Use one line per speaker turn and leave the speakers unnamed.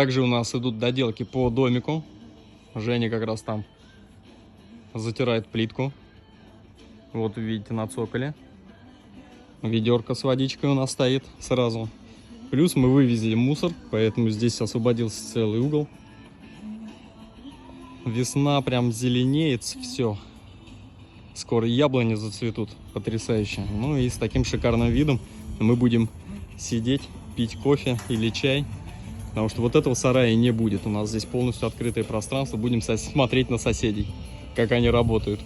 Также у нас идут доделки по домику. Женя как раз там затирает плитку. Вот видите, на цоколе. Ведерко с водичкой у нас стоит сразу. Плюс мы вывезли мусор, поэтому здесь освободился целый угол. Весна прям зеленеет, все. Скоро яблони зацветут, потрясающе. Ну и с таким шикарным видом мы будем сидеть, пить кофе или чай. Потому что вот этого сарая не будет. У нас здесь полностью открытое пространство. Будем смотреть на соседей, как они работают.